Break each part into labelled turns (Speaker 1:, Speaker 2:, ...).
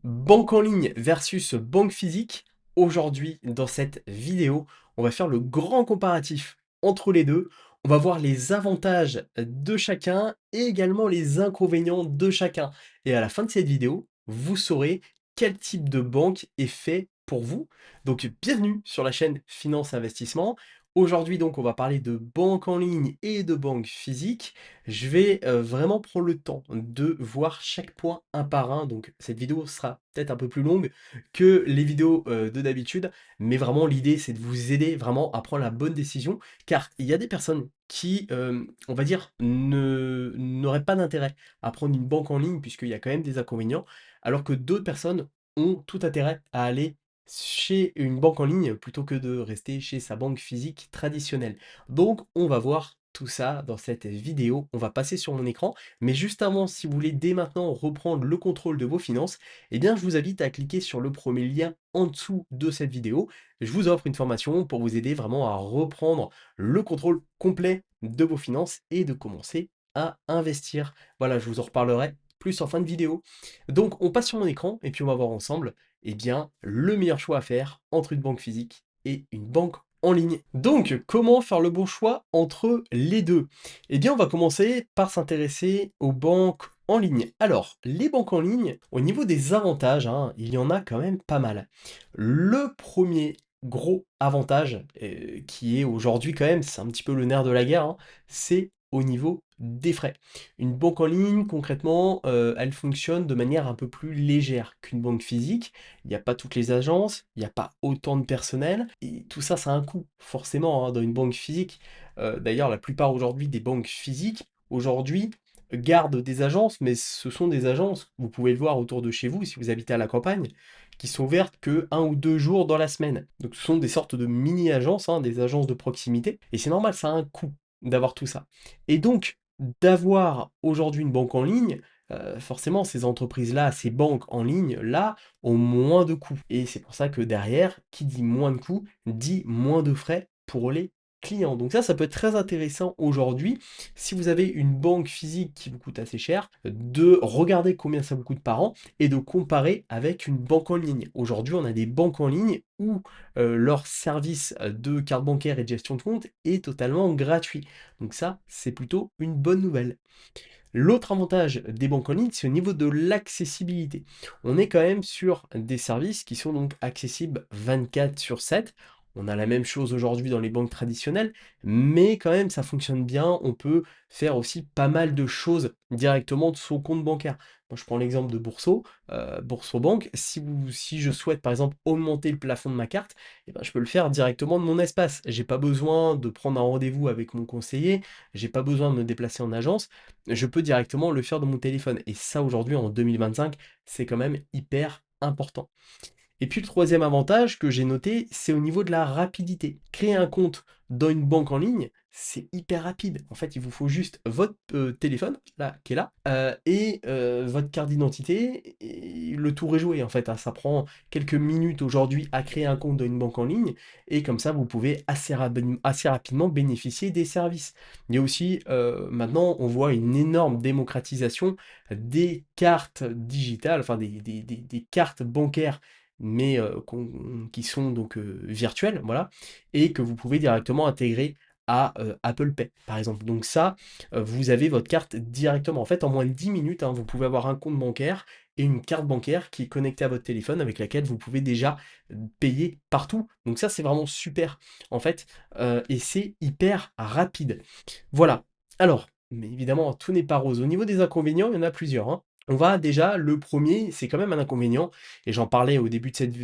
Speaker 1: Banque en ligne versus banque physique. Aujourd'hui, dans cette vidéo, on va faire le grand comparatif entre les deux. On va voir les avantages de chacun et également les inconvénients de chacun. Et à la fin de cette vidéo, vous saurez quel type de banque est fait pour vous. Donc, bienvenue sur la chaîne Finance Investissement. Aujourd'hui, donc, on va parler de banque en ligne et de banque physique. Je vais vraiment prendre le temps de voir chaque point un par un, donc cette vidéo sera peut-être un peu plus longue que les vidéos de d'habitude, mais vraiment l'idée c'est de vous aider vraiment à prendre la bonne décision, car il y a des personnes qui, on va dire, n'auraient pas d'intérêt à prendre une banque en ligne, puisqu'il y a quand même des inconvénients, alors que d'autres personnes ont tout intérêt à aller chez une banque en ligne plutôt que de rester chez sa banque physique traditionnelle. Donc, on va voir tout ça dans cette vidéo. On va passer sur mon écran. Mais juste avant, si vous voulez dès maintenant reprendre le contrôle de vos finances, eh bien, je vous invite à cliquer sur le premier lien en dessous de cette vidéo. Je vous offre une formation pour vous aider vraiment à reprendre le contrôle complet de vos finances et de commencer à investir. Voilà, je vous en reparlerai plus en fin de vidéo. Donc, on passe sur mon écran et puis on va voir ensemble, eh bien, le meilleur choix à faire entre une banque physique et une banque en ligne. Donc, comment faire le bon choix entre les deux? Eh bien, on va commencer par s'intéresser aux banques en ligne. Alors, les banques en ligne, au niveau des avantages, hein, il y en a quand même pas mal. Le premier gros avantage, qui est aujourd'hui quand même, c'est un petit peu le nerf de la guerre, hein, c'est au niveau des frais. Une banque en ligne, concrètement, elle fonctionne de manière un peu plus légère qu'une banque physique. Il n'y a pas toutes les agences, il n'y a pas autant de personnel, et tout ça, ça a un coût, forcément, hein, dans une banque physique. D'ailleurs, la plupart aujourd'hui des banques physiques, aujourd'hui, gardent des agences, mais ce sont des agences, vous pouvez le voir autour de chez vous, si vous habitez à la campagne, qui sont ouvertes que 1 ou 2 jours dans la semaine. Donc ce sont des sortes de mini-agences, hein, des agences de proximité, et c'est normal, ça a un coût d'avoir tout ça. Et donc, d'avoir aujourd'hui une banque en ligne, forcément, ces entreprises-là, ces banques en ligne-là, ont moins de coûts. Et c'est pour ça que derrière, qui dit moins de coûts, dit moins de frais pour les clients. Donc ça peut être très intéressant aujourd'hui, si vous avez une banque physique qui vous coûte assez cher, de regarder combien ça vous coûte par an et de comparer avec une banque en ligne. Aujourd'hui, on a des banques en ligne où leur service de carte bancaire et de gestion de compte est totalement gratuit. Donc ça, c'est plutôt une bonne nouvelle. L'autre avantage des banques en ligne, c'est au niveau de l'accessibilité. On est quand même sur des services qui sont donc accessibles 24/7. On a la même chose aujourd'hui dans les banques traditionnelles, mais quand même ça fonctionne bien. On peut faire aussi pas mal de choses directement de son compte bancaire. Moi, je prends l'exemple de Boursorama. Si je souhaite par exemple augmenter le plafond de ma carte, eh ben, je peux le faire directement de mon espace. J'ai pas besoin de prendre un rendez-vous avec mon conseiller, j'ai pas besoin de me déplacer en agence, je peux directement le faire de mon téléphone. Et ça, aujourd'hui, en 2025, c'est quand même hyper important. Et puis le troisième avantage que j'ai noté, c'est au niveau de la rapidité. Créer un compte dans une banque en ligne, c'est hyper rapide. En fait, il vous faut juste votre téléphone, là, qui est là, et votre carte d'identité, et le tour est joué, en fait, hein. Ça prend quelques minutes aujourd'hui à créer un compte dans une banque en ligne, et comme ça, vous pouvez assez rapidement bénéficier des services. Il y a aussi, maintenant, on voit une énorme démocratisation des cartes digitales, enfin des cartes bancaires, mais qui sont donc virtuelles, voilà, et que vous pouvez directement intégrer à Apple Pay, par exemple. Donc ça, vous avez votre carte directement. En fait, en moins de 10 minutes, hein, vous pouvez avoir un compte bancaire et une carte bancaire qui est connectée à votre téléphone, avec laquelle vous pouvez déjà payer partout. Donc ça, c'est vraiment super, en fait, et c'est hyper rapide. Voilà. Alors, mais évidemment, tout n'est pas rose. Au niveau des inconvénients, il y en a plusieurs, hein. On va déjà, le premier, c'est quand même un inconvénient, et j'en parlais au début de cette,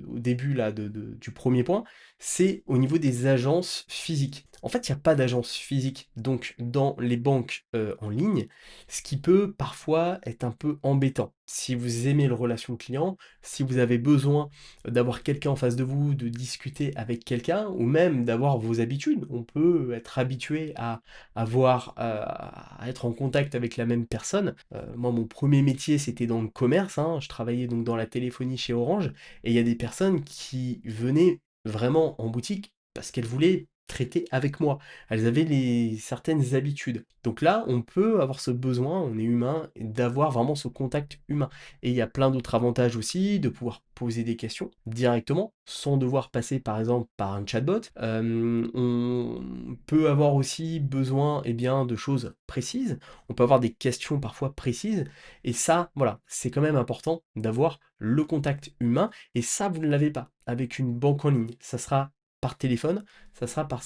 Speaker 1: au début là, du premier point, c'est au niveau des agences physiques. En fait, il n'y a pas d'agence physique, donc dans les banques en ligne, ce qui peut parfois être un peu embêtant. Si vous aimez le relation client, si vous avez besoin d'avoir quelqu'un en face de vous, de discuter avec quelqu'un, ou même d'avoir vos habitudes. On peut être habitué à à être en contact avec la même personne. Moi, mon premier métier, c'était dans le commerce, hein. Je travaillais donc dans la téléphonie chez Orange, et il y a des personnes qui venaient vraiment en boutique parce qu'elles voulaient traiter avec moi. Elles avaient certaines habitudes. Donc là, on peut avoir ce besoin, on est humain, d'avoir vraiment ce contact humain. Et il y a plein d'autres avantages aussi, de pouvoir poser des questions directement, sans devoir passer par exemple par un chatbot. On peut avoir aussi besoin de choses précises. On peut avoir des questions parfois précises. Et ça, voilà, c'est quand même important d'avoir le contact humain. Et ça, vous ne l'avez pas avec une banque en ligne. Ça sera par téléphone, ça sera par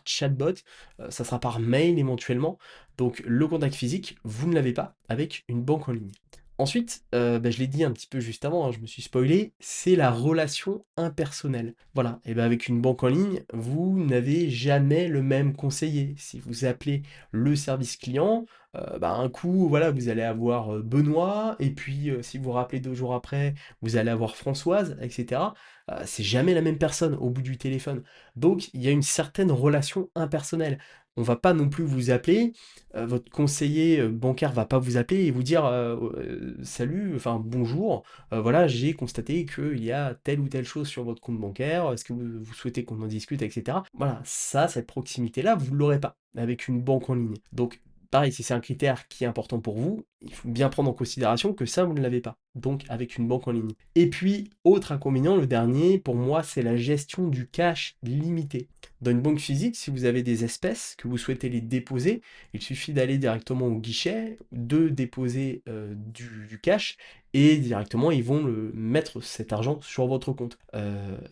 Speaker 1: chatbot, ça sera par mail éventuellement. Donc le contact physique, vous ne l'avez pas avec une banque en ligne. Ensuite, je l'ai dit un petit peu juste avant, hein, je me suis spoilé, c'est la relation impersonnelle. Voilà, et ben avec une banque en ligne, vous n'avez jamais le même conseiller. Si vous appelez le service client, un coup, voilà, vous allez avoir Benoît, et puis si vous rappelez 2 jours après, vous allez avoir Françoise, etc. C'est jamais la même personne au bout du téléphone. Donc il y a une certaine relation impersonnelle. On va pas non plus vous appeler, votre conseiller bancaire va pas vous appeler et vous dire salut, enfin bonjour, voilà, j'ai constaté qu'il y a telle ou telle chose sur votre compte bancaire, est-ce que vous souhaitez qu'on en discute, etc. Voilà, ça, cette proximité-là, vous ne l'aurez pas avec une banque en ligne. Donc, pareil, si c'est un critère qui est important pour vous, il faut bien prendre en considération que ça, vous ne l'avez pas. Donc, avec une banque en ligne. Et puis, autre inconvénient, le dernier, pour moi, c'est la gestion du cash limité. Dans une banque physique, si vous avez des espèces que vous souhaitez les déposer, il suffit d'aller directement au guichet, de déposer du cash, et directement ils vont mettre cet argent sur votre compte.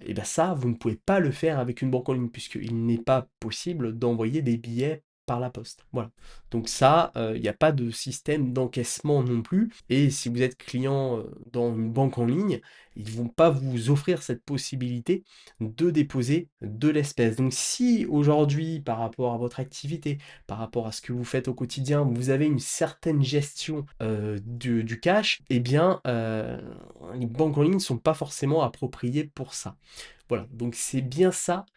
Speaker 1: Et bien ça, vous ne pouvez pas le faire avec une banque en ligne, puisqu'il n'est pas possible d'envoyer des billets par la poste. Voilà. Donc ça, il n'y a pas de système d'encaissement non plus. Et si vous êtes client dans une banque en ligne, ils ne vont pas vous offrir cette possibilité de déposer de l'espèce. Donc si aujourd'hui, par rapport à votre activité, par rapport à ce que vous faites au quotidien, vous avez une certaine gestion du cash, eh bien, les banques en ligne ne sont pas forcément appropriées pour ça. Voilà, donc c'est bien ça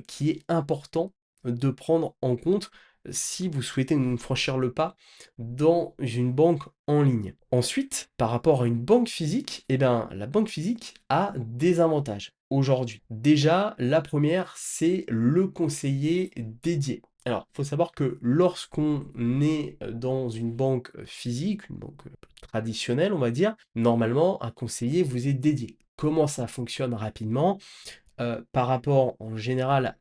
Speaker 1: qui est important de prendre en compte si vous souhaitez franchir le pas dans une banque en ligne. Ensuite, par rapport à une banque physique, eh bien, la banque physique a des avantages aujourd'hui. Déjà, la première, c'est le conseiller dédié. Alors, il faut savoir que lorsqu'on est dans une banque physique, une banque traditionnelle, on va dire, normalement, un conseiller vous est dédié. Comment ça fonctionne rapidement? Par rapport en général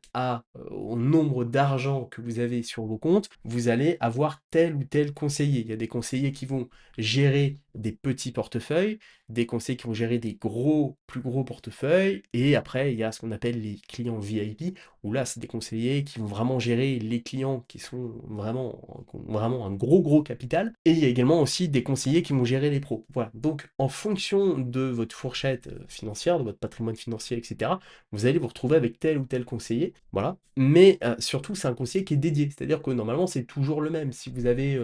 Speaker 1: au nombre d'argent que vous avez sur vos comptes, vous allez avoir tel ou tel conseiller. Il y a des conseillers qui vont gérer des petits portefeuilles, des conseillers qui vont gérer des plus gros portefeuilles, et après il y a ce qu'on appelle les clients VIP, où là c'est des conseillers qui vont vraiment gérer les clients qui ont vraiment un gros capital, et il y a également aussi des conseillers qui vont gérer les pros. Voilà, donc en fonction de votre fourchette financière, de votre patrimoine financier, etc., vous allez vous retrouver avec tel ou tel conseiller, voilà. Mais surtout, c'est un conseiller qui est dédié, c'est-à-dire que normalement, c'est toujours le même. Si vous avez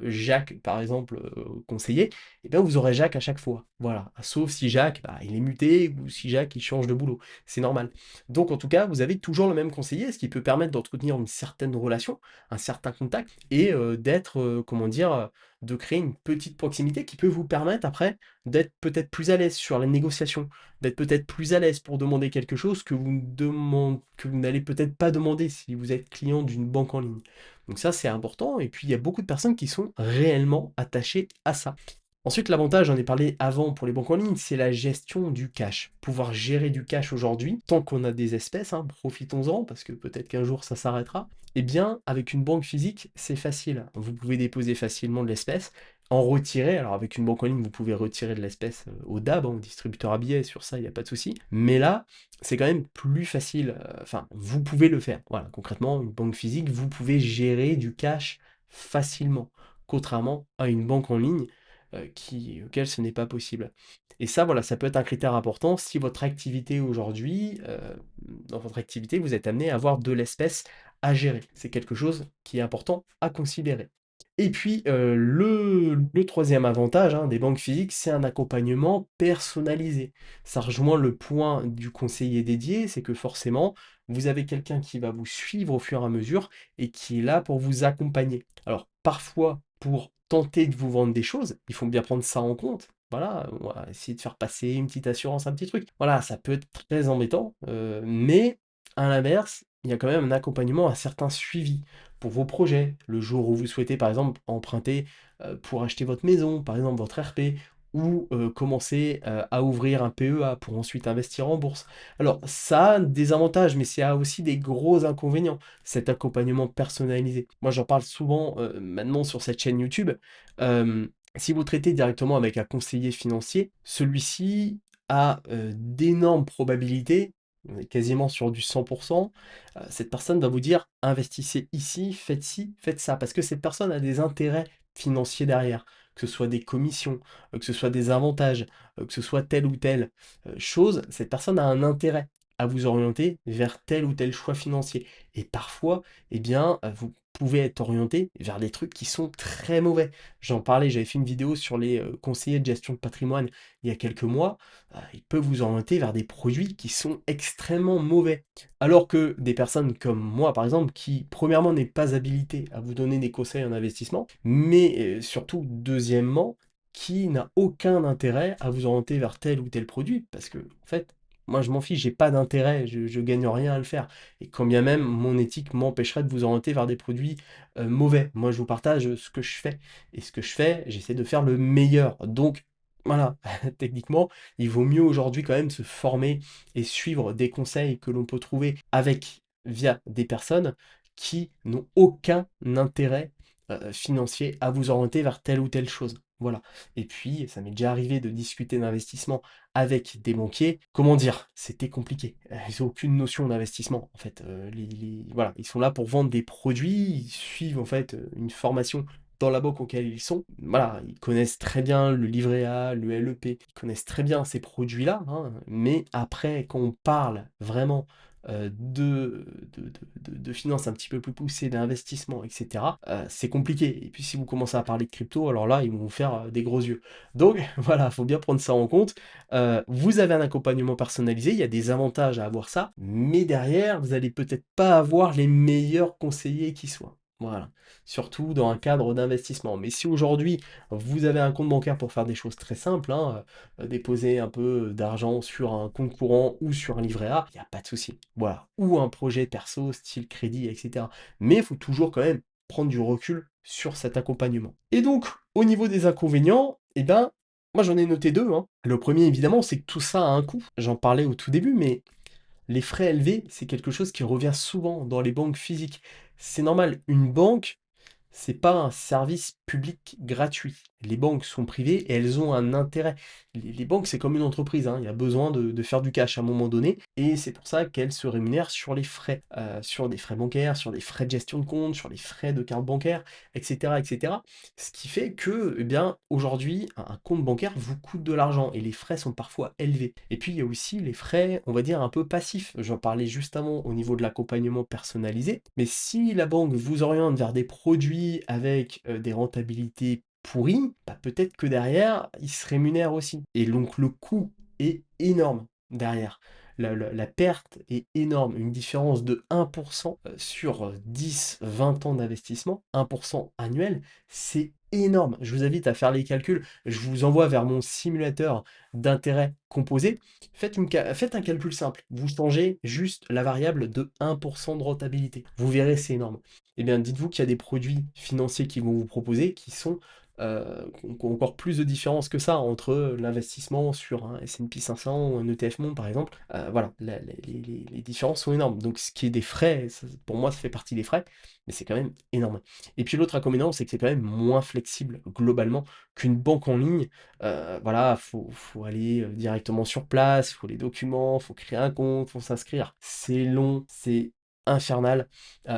Speaker 1: Jacques, par exemple, conseiller, eh bien, vous aurez Jacques à chaque fois, voilà. Sauf si Jacques, il est muté, ou si Jacques, il change de boulot, c'est normal. Donc, en tout cas, vous avez toujours le même conseiller, ce qui peut permettre d'entretenir une certaine relation, un certain contact, et de créer une petite proximité qui peut vous permettre après d'être peut-être plus à l'aise sur la négociation, d'être peut-être plus à l'aise pour demander quelque chose que vous n'allez peut-être pas demander si vous êtes client d'une banque en ligne. Donc ça, c'est important. Et puis, il y a beaucoup de personnes qui sont réellement attachées à ça. Ensuite, l'avantage, j'en ai parlé avant pour les banques en ligne, c'est la gestion du cash. Pouvoir gérer du cash aujourd'hui, tant qu'on a des espèces, hein, profitons-en, parce que peut-être qu'un jour ça s'arrêtera. Eh bien, avec une banque physique, c'est facile. Vous pouvez déposer facilement de l'espèce, en retirer. Alors, avec une banque en ligne, vous pouvez retirer de l'espèce au DAB, hein, au distributeur à billets, sur ça, il n'y a pas de souci. Mais là, c'est quand même plus facile. Enfin, vous pouvez le faire. Voilà, concrètement, une banque physique, vous pouvez gérer du cash facilement, contrairement à une banque en ligne auquel ce n'est pas possible. Et ça, voilà, ça peut être un critère important si votre activité aujourd'hui, dans votre activité, vous êtes amené à avoir de l'espèce à gérer. C'est quelque chose qui est important à considérer. Et puis, le troisième avantage, hein, des banques physiques, c'est un accompagnement personnalisé. Ça rejoint le point du conseiller dédié, c'est que forcément, vous avez quelqu'un qui va vous suivre au fur et à mesure et qui est là pour vous accompagner. Alors, parfois, pour tenter de vous vendre des choses, il faut bien prendre ça en compte. Voilà, on va essayer de faire passer une petite assurance, un petit truc. Voilà, ça peut être très embêtant, mais à l'inverse, il y a quand même un accompagnement, un certain suivi pour vos projets. Le jour où vous souhaitez, par exemple, emprunter pour acheter votre maison, par exemple votre RP, ou commencer à ouvrir un PEA pour ensuite investir en bourse. Alors, ça a des avantages, mais ça a aussi des gros inconvénients, cet accompagnement personnalisé. Moi, j'en parle souvent maintenant sur cette chaîne YouTube. Euh, Si vous traitez directement avec un conseiller financier, celui-ci a d'énormes probabilités, on est quasiment sur du 100%, cette personne va vous dire: «Investissez ici, faites ci, faites ça». Parce que cette personne a des intérêts financiers derrière, que ce soit des commissions, que ce soit des avantages, que ce soit telle ou telle, chose. Cette personne a un intérêt à vous orienter vers tel ou tel choix financier et parfois, eh bien, vous pouvez être orienté vers des trucs qui sont très mauvais. J'en parlais, j'avais fait une vidéo sur les, conseillers de gestion de patrimoine il y a quelques mois. Il peut vous orienter vers des produits qui sont extrêmement mauvais. Alors que des personnes comme moi, par exemple, qui premièrement n'est pas habilité à vous donner des conseils en investissement, mais surtout deuxièmement, qui n'a aucun intérêt à vous orienter vers tel ou tel produit, parce que en fait, moi je m'en fiche, j'ai pas d'intérêt, je gagne rien à le faire. Et quand bien même mon éthique m'empêcherait de vous orienter vers des produits mauvais. Moi je vous partage ce que je fais. Et ce que je fais, j'essaie de faire le meilleur. Donc voilà, techniquement, il vaut mieux aujourd'hui quand même se former et suivre des conseils que l'on peut trouver via des personnes qui n'ont aucun intérêt financier à vous orienter vers telle ou telle chose. Voilà. Et puis, ça m'est déjà arrivé de discuter d'investissement avec des banquiers. Comment dire? C'était compliqué. Ils n'ont aucune notion d'investissement, en fait. Voilà, ils sont là pour vendre des produits, ils suivent en fait une formation dans la banque auquel ils sont. Voilà, ils connaissent très bien le livret A, le LEP, ils connaissent très bien ces produits-là, hein, mais après, quand on parle vraiment de finances un petit peu plus poussées, d'investissement, etc., c'est compliqué. Et puis si vous commencez à parler de crypto, alors là, ils vont vous faire des gros yeux. Donc voilà, il faut bien prendre ça en compte. Vous avez un accompagnement personnalisé, il y a des avantages à avoir ça, mais derrière, vous n'allez peut-être pas avoir les meilleurs conseillers qui soient. Voilà, surtout dans un cadre d'investissement. Mais si aujourd'hui, vous avez un compte bancaire pour faire des choses très simples, hein, déposer un peu d'argent sur un compte courant ou sur un livret A, il n'y a pas de souci. Voilà. Ou un projet perso, style crédit, etc. Mais il faut toujours quand même prendre du recul sur cet accompagnement. Et donc, au niveau des inconvénients, eh ben, moi j'en ai noté deux, hein. Le premier, évidemment, c'est que tout ça a un coût. J'en parlais au tout début, mais les frais élevés, c'est quelque chose qui revient souvent dans les banques physiques. C'est normal, une banque, c'est pas un service public gratuit. Les banques sont privées et elles ont un intérêt. Les banques, c'est comme une entreprise, hein, il y a besoin de faire du cash à un moment donné, et c'est pour ça qu'elles se rémunèrent sur les frais, sur des frais bancaires, sur des frais de gestion de compte, sur les frais de carte bancaire, etc., etc. Ce qui fait que, eh bien, aujourd'hui, un compte bancaire vous coûte de l'argent et les frais sont parfois élevés. Et puis, il y a aussi les frais, on va dire, un peu passifs. J'en parlais juste avant au niveau de l'accompagnement personnalisé. Mais si la banque vous oriente vers des produits avec des rentabilités pourries, bah, peut-être que derrière, ils se rémunèrent aussi. Et donc, le coût est énorme derrière. La perte est énorme, une différence de 1% sur 10-20 ans d'investissement, 1% annuel, c'est énorme. Je vous invite à faire les calculs, je vous envoie vers mon simulateur d'intérêt composé. Faites un calcul simple, vous changez juste la variable de 1% de rentabilité. Vous verrez, c'est énorme. Eh bien, dites-vous qu'il y a des produits financiers qui vont vous proposer qui sont qui ont encore plus de différence que ça entre l'investissement sur un S&P 500 ou un ETF Monde par exemple. Voilà, les différences sont énormes. Donc ce qui est des frais, pour moi ça fait partie des frais, mais c'est quand même énorme. Et puis l'autre inconvénient, c'est que c'est quand même moins flexible globalement qu'une banque en ligne. Voilà, faut aller directement sur place, faut les documents, faut créer un compte, faut s'inscrire. C'est long, c'est infernal.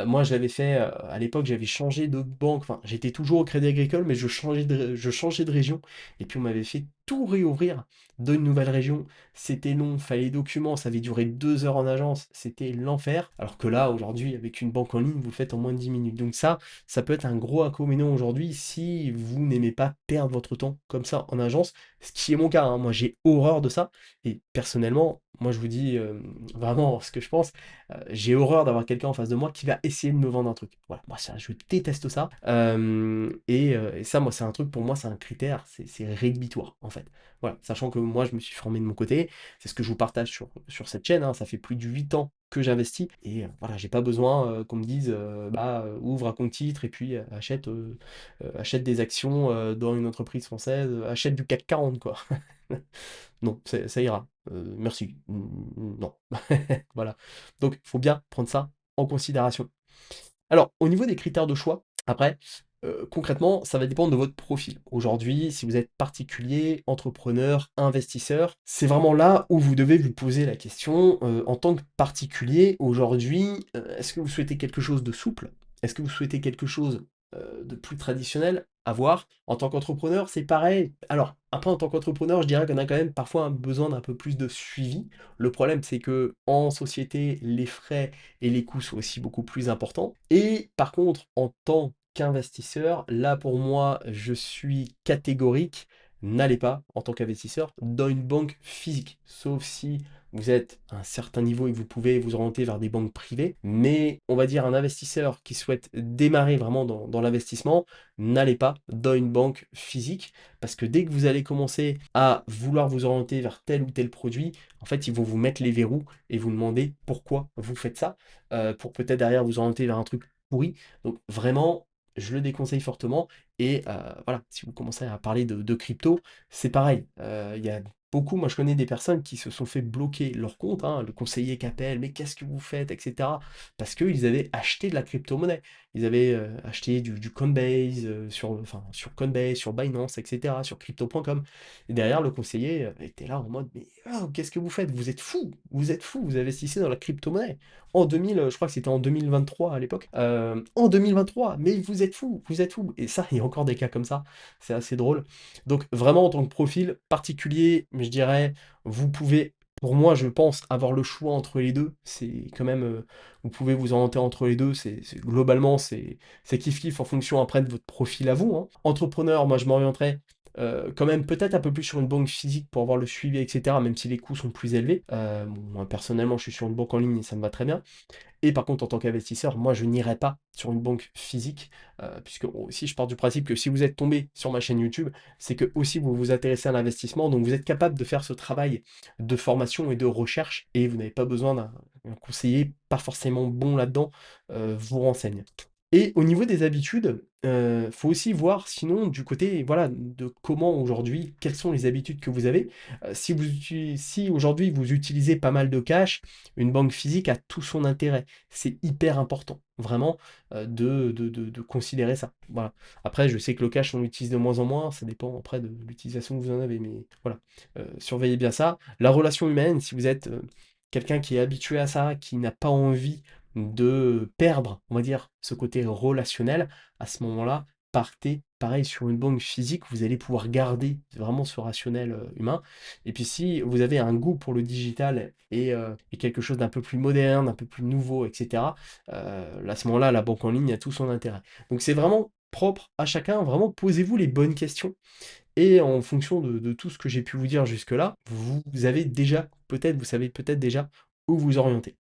Speaker 1: Moi, je l'avais fait, à l'époque, j'avais changé de banque, enfin, j'étais toujours au Crédit Agricole, mais je changeais de région et puis on m'avait fait tout réouvrir d'une nouvelle région. C'était long, fallait les documents, ça avait duré 2 heures en agence, c'était l'enfer. Alors que là, aujourd'hui, avec une banque en ligne, vous le faites en moins de 10 minutes. Donc ça peut être un gros inconvénient aujourd'hui si vous n'aimez pas perdre votre temps comme ça en agence, ce qui est mon cas, hein. Moi, j'ai horreur de ça et personnellement, moi, je vous dis, vraiment ce que je pense. J'ai horreur d'avoir quelqu'un en face de moi qui va essayer de me vendre un truc. Voilà, moi ça, je déteste ça. Et ça, moi, c'est un truc, pour moi, c'est un critère, c'est rédhibitoire, en fait. Voilà, sachant que moi, je me suis formé de mon côté, c'est ce que je vous partage sur cette chaîne, hein, ça fait plus de 8 ans que j'investis et voilà, j'ai pas besoin, qu'on me dise, bah, ouvre un compte titre et puis, achète des actions, dans une entreprise française, achète du CAC 40 quoi. Non, ça ira. Merci. Non. Voilà. Donc, il faut bien prendre ça en considération. Alors, au niveau des critères de choix, après, concrètement, ça va dépendre de votre profil. Aujourd'hui, si vous êtes particulier, entrepreneur, investisseur, c'est vraiment là où vous devez vous poser la question, en tant que particulier, aujourd'hui, est-ce que vous souhaitez quelque chose de souple? Est-ce que vous souhaitez quelque chose, de plus traditionnel? À voir. En tant qu'entrepreneur, c'est pareil. Alors, après, en tant qu'entrepreneur, je dirais qu'on a quand même parfois un besoin d'un peu plus de suivi. Le problème, c'est que en société, les frais et les coûts sont aussi beaucoup plus importants. Et par contre, en tant qu'investisseur, là pour moi, je suis catégorique, n'allez pas, en tant qu'investisseur, dans une banque physique, sauf si vous êtes à un certain niveau et que vous pouvez vous orienter vers des banques privées, mais on va dire un investisseur qui souhaite démarrer vraiment dans l'investissement, n'allez pas dans une banque physique, parce que dès que vous allez commencer à vouloir vous orienter vers tel ou tel produit, en fait, ils vont vous mettre les verrous et vous demander pourquoi vous faites ça, pour peut-être derrière vous orienter vers un truc pourri. Donc vraiment, je le déconseille fortement. Et voilà, si vous commencez à parler de crypto, c'est pareil. Il y a beaucoup, moi je connais des personnes qui se sont fait bloquer leur compte, hein, le conseiller qui appelle, mais qu'est-ce que vous faites, etc. Parce qu'ils avaient acheté de la crypto-monnaie. Ils avaient acheté du Coinbase, sur Coinbase, sur Binance, etc., sur crypto.com. Et derrière, le conseiller était là en mode, mais oh, qu'est-ce que vous faites? Vous êtes fous, vous investissez dans la crypto-monnaie. En 2000, je crois que c'était en 2023 à l'époque. En 2023, mais vous êtes fous, vous êtes fous. Et ça, il y a encore des cas comme ça, c'est assez drôle. Donc vraiment, en tant que profil particulier, je dirais, vous pouvez, pour moi, je pense, avoir le choix entre les deux. C'est quand même, vous pouvez vous orienter entre les deux. Globalement, c'est kiff-kiff en fonction après de votre profil à vous, hein. Entrepreneur, moi, je m'orienterais quand même peut-être un peu plus sur une banque physique pour avoir le suivi, etc., même si les coûts sont plus élevés. Bon, moi, personnellement, je suis sur une banque en ligne et ça me va très bien. Et par contre, en tant qu'investisseur, moi, je n'irai pas sur une banque physique, puisque aussi, je pars du principe que si vous êtes tombé sur ma chaîne YouTube, c'est que aussi vous vous intéressez à l'investissement, donc vous êtes capable de faire ce travail de formation et de recherche, et vous n'avez pas besoin d'un conseiller pas forcément bon là-dedans, vous renseigne. Et au niveau des habitudes, faut aussi voir sinon du côté, voilà, de comment aujourd'hui, quelles sont les habitudes que vous avez. Si aujourd'hui vous utilisez pas mal de cash, une banque physique a tout son intérêt. C'est hyper important, vraiment, de considérer ça. Voilà. Après, je sais que le cash, on l'utilise de moins en moins, ça dépend après de l'utilisation que vous en avez, mais voilà. Surveillez bien ça. La relation humaine, si vous êtes quelqu'un qui est habitué à ça, qui n'a pas envie de perdre, on va dire, ce côté relationnel, à ce moment-là, partez, pareil, sur une banque physique, vous allez pouvoir garder vraiment ce rationnel humain. Et puis si vous avez un goût pour le digital et quelque chose d'un peu plus moderne, un peu plus nouveau, etc., à ce moment-là, la banque en ligne a tout son intérêt. Donc c'est vraiment propre à chacun, vraiment posez-vous les bonnes questions. Et en fonction de tout ce que j'ai pu vous dire jusque-là, vous avez déjà, peut-être, vous savez peut-être déjà où vous orienter.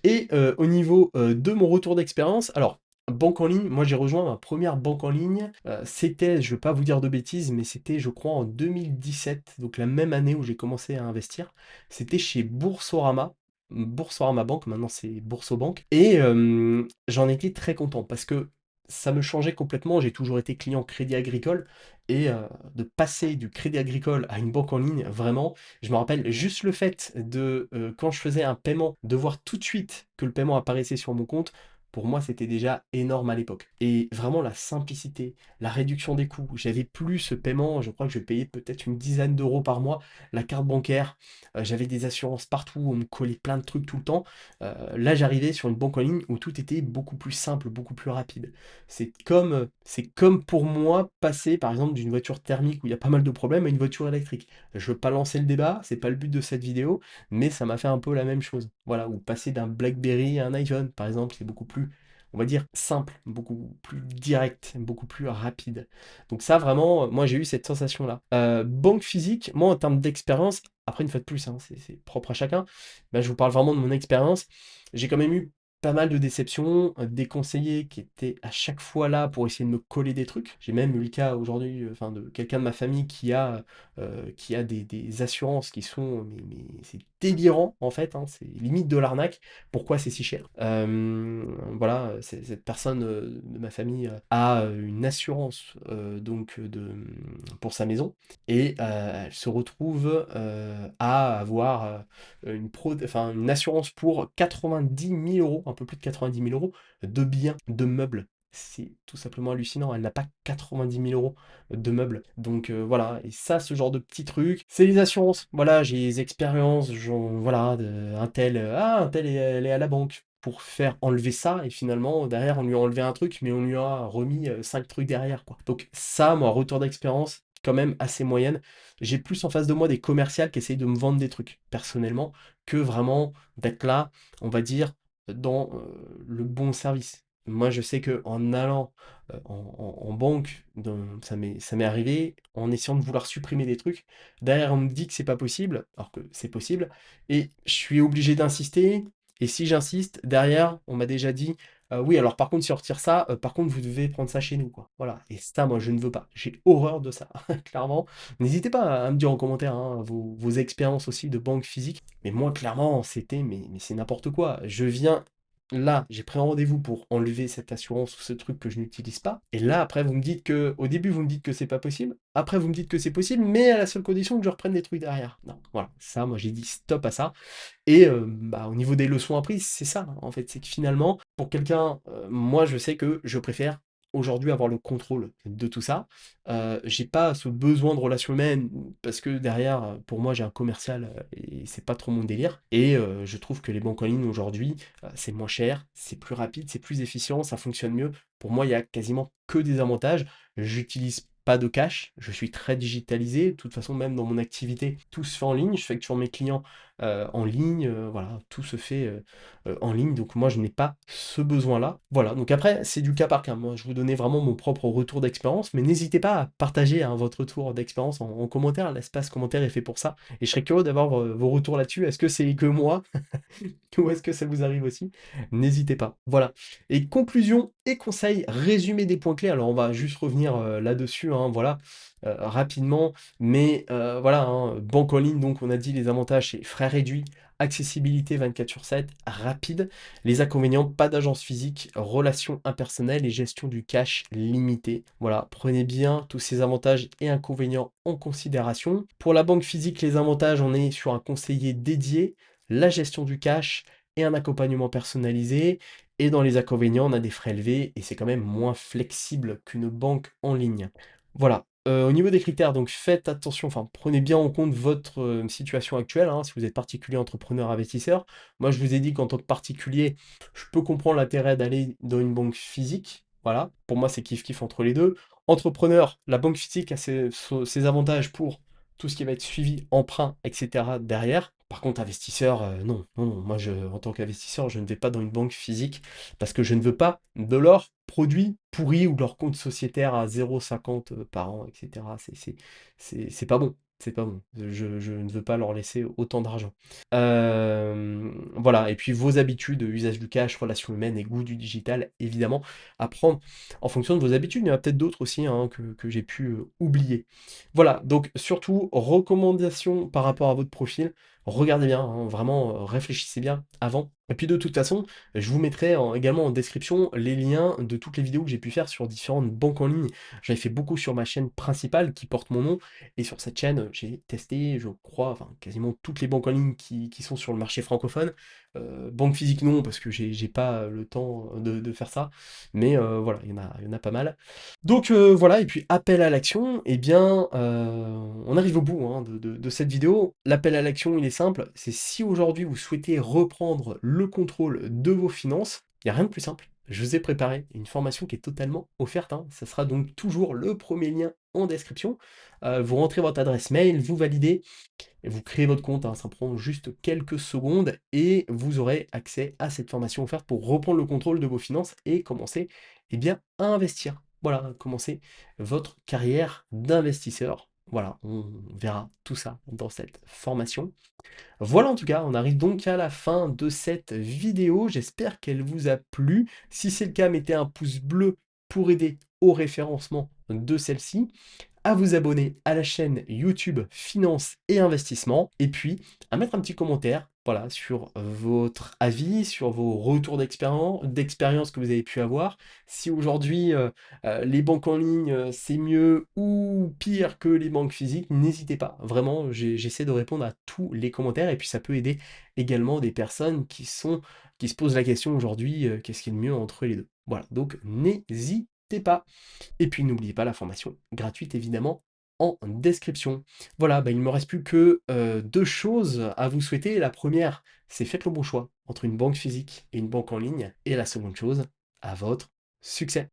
Speaker 1: Et au niveau, de mon retour d'expérience, alors, banque en ligne, moi j'ai rejoint ma première banque en ligne, c'était, je ne veux pas vous dire de bêtises, mais c'était je crois en 2017, donc la même année où j'ai commencé à investir. C'était chez Boursorama, Boursorama Banque, maintenant c'est Boursobank et j'en étais très content parce que ça me changeait complètement. J'ai toujours été client Crédit Agricole et de passer du Crédit Agricole à une banque en ligne, vraiment, je me rappelle juste le fait de, quand je faisais un paiement, de voir tout de suite que le paiement apparaissait sur mon compte, pour moi, c'était déjà énorme à l'époque. Et vraiment la simplicité, la réduction des coûts. J'avais plus ce paiement, je crois que je payais peut-être une dizaine d'euros par mois, la carte bancaire, j'avais des assurances partout, on me collait plein de trucs tout le temps. Là, j'arrivais sur une banque en ligne où tout était beaucoup plus simple, beaucoup plus rapide. C'est comme pour moi passer par exemple d'une voiture thermique où il y a pas mal de problèmes à une voiture électrique. Je veux pas lancer le débat, c'est pas le but de cette vidéo, mais ça m'a fait un peu la même chose. Voilà, ou passer d'un BlackBerry à un iPhone, par exemple, c'est beaucoup plus, on va dire, simple, beaucoup plus direct, beaucoup plus rapide. Donc ça, vraiment, moi j'ai eu cette sensation-là. Banque physique, moi en termes d'expérience, après une fois de plus, hein, c'est propre à chacun, ben, je vous parle vraiment de mon expérience. J'ai quand même eu pas mal de déceptions, des conseillers qui étaient à chaque fois là pour essayer de me coller des trucs. J'ai même eu le cas aujourd'hui, enfin de quelqu'un de ma famille qui a des assurances qui sont mais c'est délirant en fait, hein, c'est limite de l'arnaque. Pourquoi c'est si cher? Voilà, cette personne, de ma famille, a, une assurance, donc, pour sa maison et elle se retrouve, à avoir, une assurance pour 90 000 €, un peu plus de 90 000 € de biens, de meubles. C'est tout simplement hallucinant. Elle n'a pas 90 000 € de meubles. Donc voilà, et ça, ce genre de petits trucs, c'est les assurances. Voilà, j'ai des expériences, voilà, un tel, un tel, elle est à la banque pour faire enlever ça, et finalement, derrière, on lui a enlevé un truc, mais on lui a remis 5 trucs derrière, quoi. Donc ça, moi, retour d'expérience, quand même assez moyenne. J'ai plus en face de moi des commerciales qui essayent de me vendre des trucs, personnellement, que vraiment d'être là, on va dire, dans le bon service. Moi, je sais que en allant en banque, ça m'est arrivé, en essayant de vouloir supprimer des trucs, derrière on me dit que c'est pas possible, alors que c'est possible, et je suis obligé d'insister, et si j'insiste, derrière, on m'a déjà dit, oui, alors par contre, si on retire ça, par contre, vous devez prendre ça chez nous, quoi. Voilà, et ça, moi, je ne veux pas. J'ai horreur de ça, clairement. N'hésitez pas à me dire en commentaire hein, vos expériences aussi de banque physique. Mais moi, clairement, c'était, mais c'est n'importe quoi. Je viens, là, j'ai pris un rendez-vous pour enlever cette assurance ou ce truc que je n'utilise pas. Et là, après, vous me dites que, au début, vous me dites que c'est pas possible. Après, vous me dites que c'est possible, mais à la seule condition que je reprenne des trucs derrière. Non, voilà. Ça, moi, j'ai dit stop à ça. Et bah, au niveau des leçons apprises, c'est ça, hein, en fait. C'est que finalement, pour quelqu'un, moi, je sais que je préfère aujourd'hui avoir le contrôle de tout ça. J'ai pas ce besoin de relation humaine parce que derrière, pour moi, j'ai un commercial et c'est pas trop mon délire. Et je trouve que les banques en ligne aujourd'hui, c'est moins cher, c'est plus rapide, c'est plus efficient, ça fonctionne mieux. Pour moi, il y a quasiment que des avantages. J'utilise pas de cash, je suis très digitalisé. De toute façon, même dans mon activité, tout se fait en ligne. Je facture mes clients en ligne, voilà, tout se fait en ligne, donc moi je n'ai pas ce besoin-là. Voilà, donc après c'est du cas par cas. Moi je vous donnais vraiment mon propre retour d'expérience, mais n'hésitez pas à partager hein, votre retour d'expérience en commentaire. L'espace commentaire est fait pour ça, et je serais curieux d'avoir vos retours là-dessus. Est-ce que c'est que moi ou est-ce que ça vous arrive aussi? N'hésitez pas. Voilà. Et conclusion et conseil, résumé des points clés. Alors on va juste revenir là-dessus, hein, voilà, rapidement. Mais voilà, hein, banque en ligne, donc on a dit les avantages, c'est frais réduits, accessibilité 24/7, rapide. Les inconvénients, pas d'agence physique, relations impersonnelles et gestion du cash limité. Voilà, prenez bien tous ces avantages et inconvénients en considération. Pour la banque physique, les avantages, on est sur un conseiller dédié, la gestion du cash et un accompagnement personnalisé. Et dans les inconvénients, on a des frais élevés et c'est quand même moins flexible qu'une banque en ligne. Voilà. Au niveau des critères, donc faites attention, enfin prenez bien en compte votre situation actuelle, hein, si vous êtes particulier, entrepreneur, investisseur. Moi, je vous ai dit qu'en tant que particulier, je peux comprendre l'intérêt d'aller dans une banque physique. Voilà, pour moi, c'est kiff-kiff entre les deux. Entrepreneur, la banque physique a ses avantages pour tout ce qui va être suivi, emprunt, etc. derrière. Par contre, investisseur, non, non, non. Moi, en tant qu'investisseur, je ne vais pas dans une banque physique parce que je ne veux pas de leurs produits pourris ou de leur compte sociétaire à 0,50 par an, etc. C'est pas bon. C'est pas bon. Je ne veux pas leur laisser autant d'argent. Voilà. Et puis vos habitudes, usage du cash, relations humaines et goût du digital, évidemment, à prendre en fonction de vos habitudes. Il y en a peut-être d'autres aussi hein, que j'ai pu oublier. Voilà, donc surtout, recommandations par rapport à votre profil, regardez bien, hein, vraiment réfléchissez bien avant. Et puis de toute façon, je vous mettrai également en description les liens de toutes les vidéos que j'ai pu faire sur différentes banques en ligne. J'en ai fait beaucoup sur ma chaîne principale qui porte mon nom, et sur cette chaîne, j'ai testé, je crois, enfin quasiment toutes les banques en ligne qui sont sur le marché francophone. Banque physique non, parce que j'ai pas le temps de faire ça, mais voilà, il y en a pas mal. Donc voilà, et puis appel à l'action, eh bien, on arrive au bout hein, de cette vidéo. L'appel à l'action, il est simple, c'est si aujourd'hui vous souhaitez reprendre le contrôle de vos finances, il n'y a rien de plus simple. Je vous ai préparé une formation qui est totalement offerte, hein. Ça sera donc toujours le premier lien en description. Vous rentrez votre adresse mail, vous validez, et vous créez votre compte, hein. Ça prend juste quelques secondes, et vous aurez accès à cette formation offerte pour reprendre le contrôle de vos finances et commencer eh bien, à investir. Voilà, commencer votre carrière d'investisseur. Voilà, on verra tout ça dans cette formation. Voilà, en tout cas, on arrive donc à la fin de cette vidéo. J'espère qu'elle vous a plu. Si c'est le cas, mettez un pouce bleu pour aider au référencement de celle-ci, à vous abonner à la chaîne YouTube Finance et Investissement, et puis à mettre un petit commentaire, voilà, sur votre avis, sur vos retours d'expérience que vous avez pu avoir. Si aujourd'hui les banques en ligne c'est mieux ou pire que les banques physiques, n'hésitez pas. Vraiment, j'essaie de répondre à tous les commentaires, et puis ça peut aider également des personnes qui se posent la question aujourd'hui, qu'est-ce qui est le mieux entre les deux. Voilà, donc n'hésitez pas. Et puis n'oubliez pas la formation gratuite évidemment en description. Voilà, bah, il ne me reste plus que 2 choses à vous souhaiter. La première, c'est faites le bon choix entre une banque physique et une banque en ligne. Et la seconde chose, à votre succès.